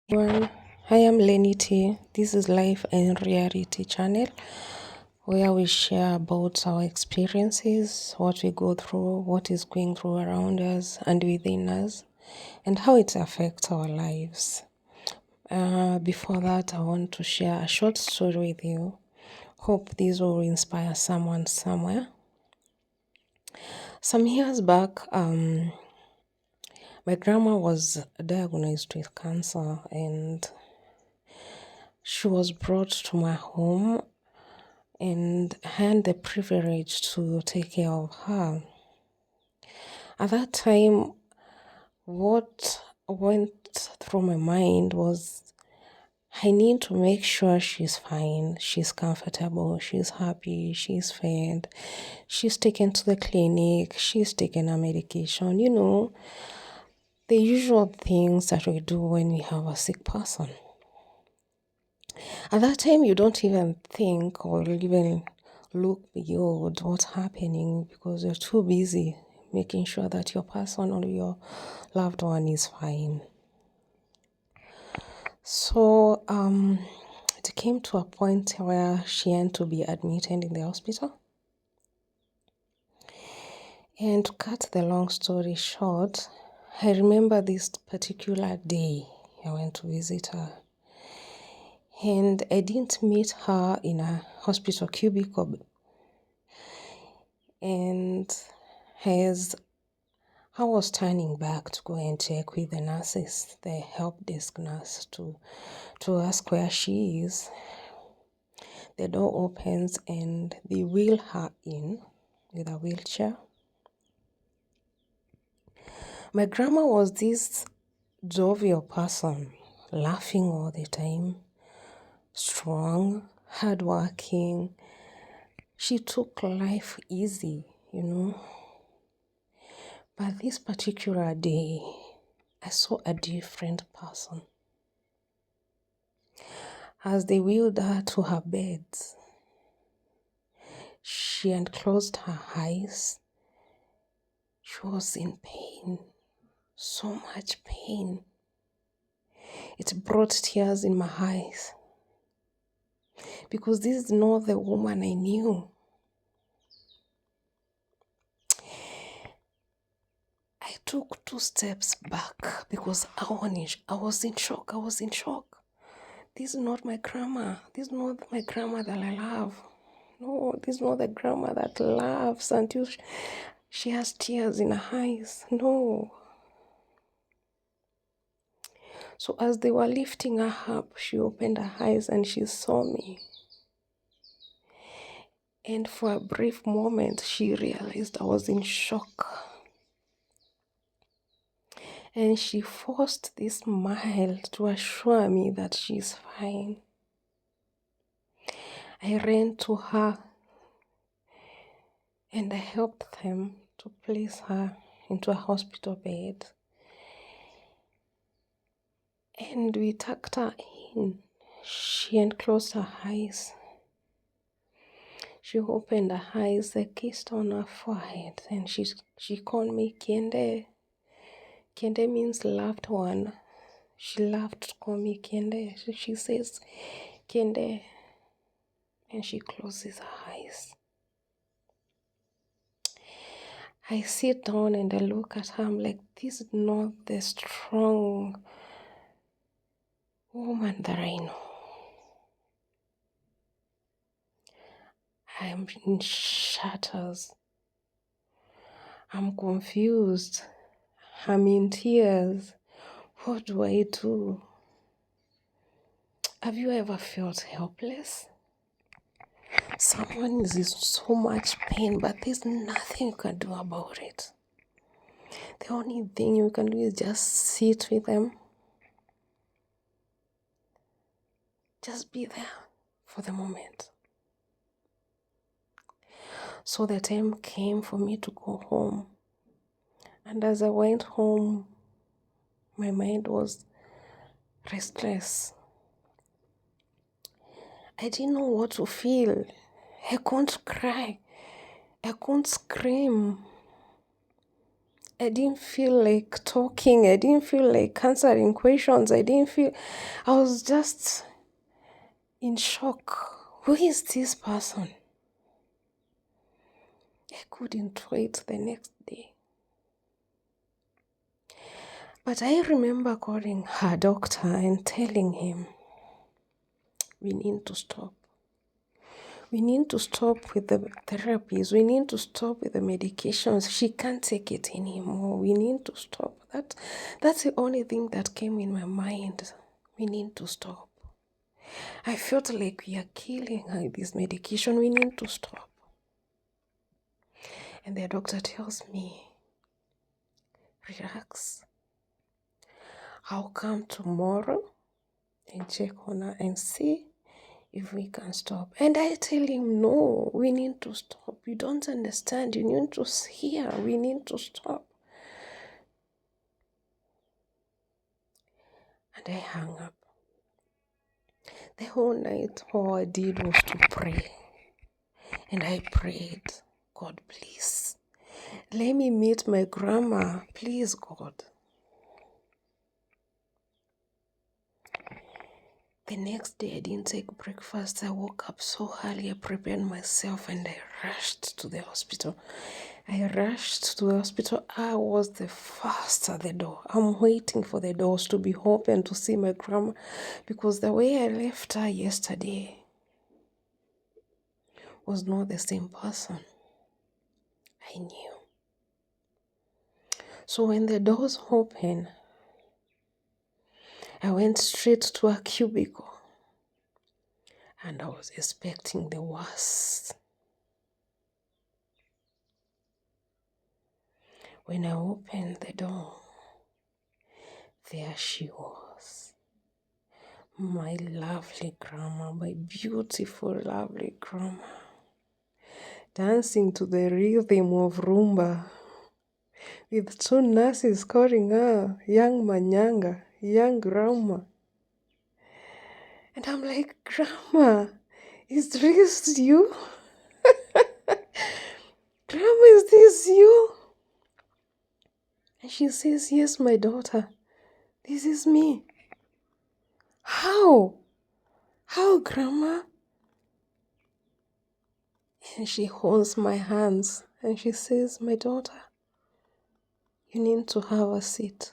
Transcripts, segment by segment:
Everyone, I am Lenny T. This is Life and Reality channel where we share about our experiences, what we go through, what is going through around us and within us, and how it affects our lives. Before that, I want to share a short story with you. Hope this will inspire someone somewhere. Some years back, my grandma was diagnosed with cancer and she was brought to my home and had the privilege to take care of her. At that time, what went through my mind was I need to make sure she's fine, she's comfortable, she's happy, she's fed, she's taken to the clinic, she's taken her medication, the usual things that we do when we have a sick person. At that time, you don't even think or even look beyond what's happening because you're too busy making sure that your person or your loved one is fine. So it came to a point where she had to be admitted in the hospital. And to cut the long story short, I remember this particular day I went to visit her. And I didn't meet her in a hospital cubicle. And as I was turning back to go and check with the nurses, the help desk nurse, to ask where she is, the door opens and they wheel her in with a wheelchair. My grandma was this jovial person, laughing all the time, strong, hardworking. She took life easy. But this particular day, I saw a different person. As they wheeled her to her bed, she had closed her eyes. She was in pain, so much pain. It brought tears in my eyes because this is not the woman I knew. I took 2 steps back because I was in shock. I was in shock. This is not my grandma. This is not my grandma that I love. No, this is not the grandma that laughs until she has tears in her eyes. No. So as they were lifting her up, she opened her eyes and she saw me. And for a brief moment, she realized I was in shock. And she forced this smile to assure me that she's fine. I ran to her and I helped them to place her into a hospital bed. And we tucked her in. She had closed her eyes. She opened her eyes, I kissed on her forehead, and she called me Kiende. Kiende means loved one. She loved to call me Kiende. So she says Kiende, and she closes her eyes. I sit down and I look at her. I'm like, this is not the strong woman that I know. I am in shatters. I'm confused. I'm in tears. What do I do? Have you ever felt helpless? Someone is in so much pain, but there's nothing you can do about it. The only thing you can do is just sit with them. Just be there for the moment. So the time came for me to go home. And as I went home, my mind was restless. I didn't know what to feel. I couldn't cry. I couldn't scream. I didn't feel like talking. I didn't feel like answering questions. I was just in shock. Who is this person? I couldn't wait the next day. But I remember calling her doctor and telling him, we need to stop. We need to stop with the therapies. We need to stop with the medications. She can't take it anymore. We need to stop. That's the only thing that came in my mind. We need to stop. I felt like we are killing her with this medication. We need to stop. And the doctor tells me, relax. I'll come tomorrow and check on her and see if we can stop. And I tell him, no, we need to stop. You don't understand. You need to hear. We need to stop. And I hung up. The whole night, all I did was to pray. And I prayed, God, please, let me meet my grandma. Please, God. The next day, I didn't take breakfast. I woke up so early. I prepared myself and I rushed to the hospital. I was the first at the door. I'm waiting for the doors to be open to see my grandma, because the way I left her yesterday was not the same person. I knew. So when the doors opened, I went straight to a cubicle and I was expecting the worst. When I opened the door, there she was. My lovely grandma, my beautiful, lovely grandma, dancing to the rhythm of rumba, with two nurses calling her young Manyanga, young grandma. And I'm like, Grandma, is this you? Grandma, is this you? And she says, yes, my daughter, this is me. How? How, Grandma? And she holds my hands and she says, my daughter, you need to have a seat.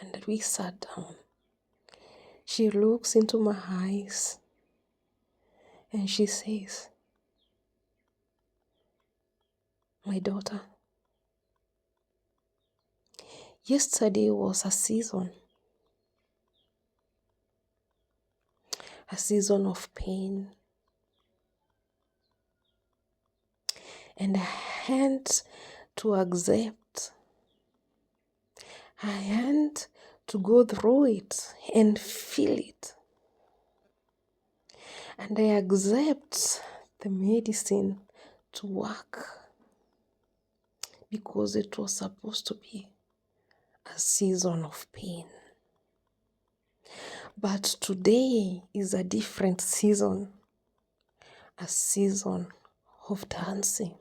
And we sat down. She looks into my eyes and she says, my daughter, yesterday was a season of pain. And I had to accept. I had to go through it and feel it. And I accept the medicine to work because it was supposed to be a season of pain. But today is a different season, a season of dancing.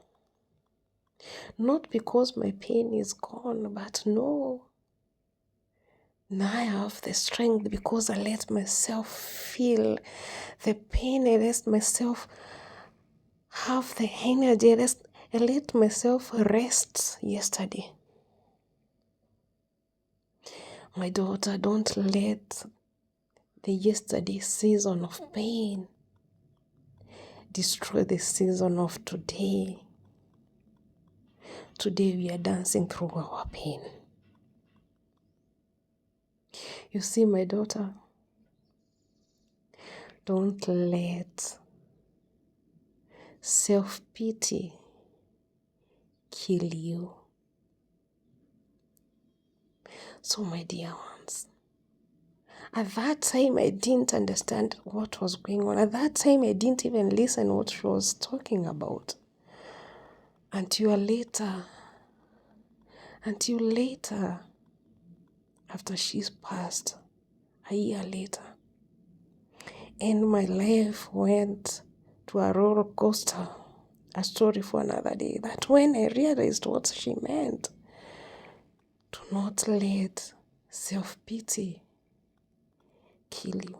Not because my pain is gone, but no. Now I have the strength because I let myself feel the pain. I let myself have the energy. I let myself rest yesterday. My daughter, don't let the yesterday season of pain destroy the season of today. Today we are dancing through our pain. You see, my daughter, don't let self-pity kill you. So, my dear ones, at that time I didn't understand what was going on. At that time I didn't even listen what she was talking about. Until later, after she's passed, a year later, and my life went to a roller coaster, a story for another day. That when I realized what she meant, Do not let self-pity kill you.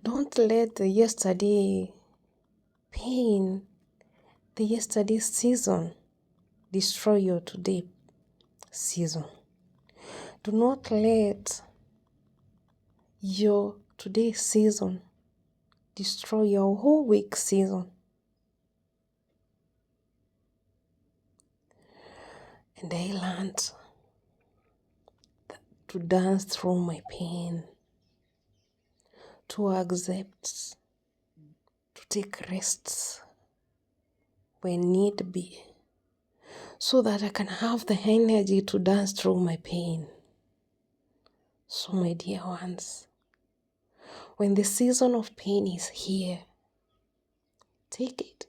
Don't let the yesterday pain, the yesterday season destroy your today season. Do not let your today season destroy your whole week season. And I learned to dance through my pain, to accept, to take rests when need be, so that I can have the energy to dance through my pain. So my dear ones, when the season of pain is here, take it.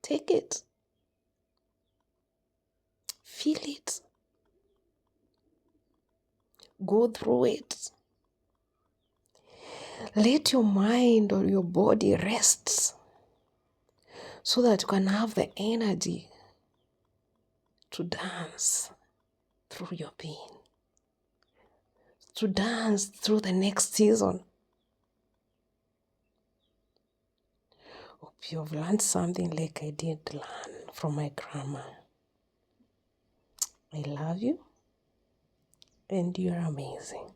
Take it. Feel it. Go through it. Let your mind or your body rest so that you can have the energy to dance through your pain, to dance through the next season. Hope you've learned something like I did learn from my grandma. I love you, and you're amazing.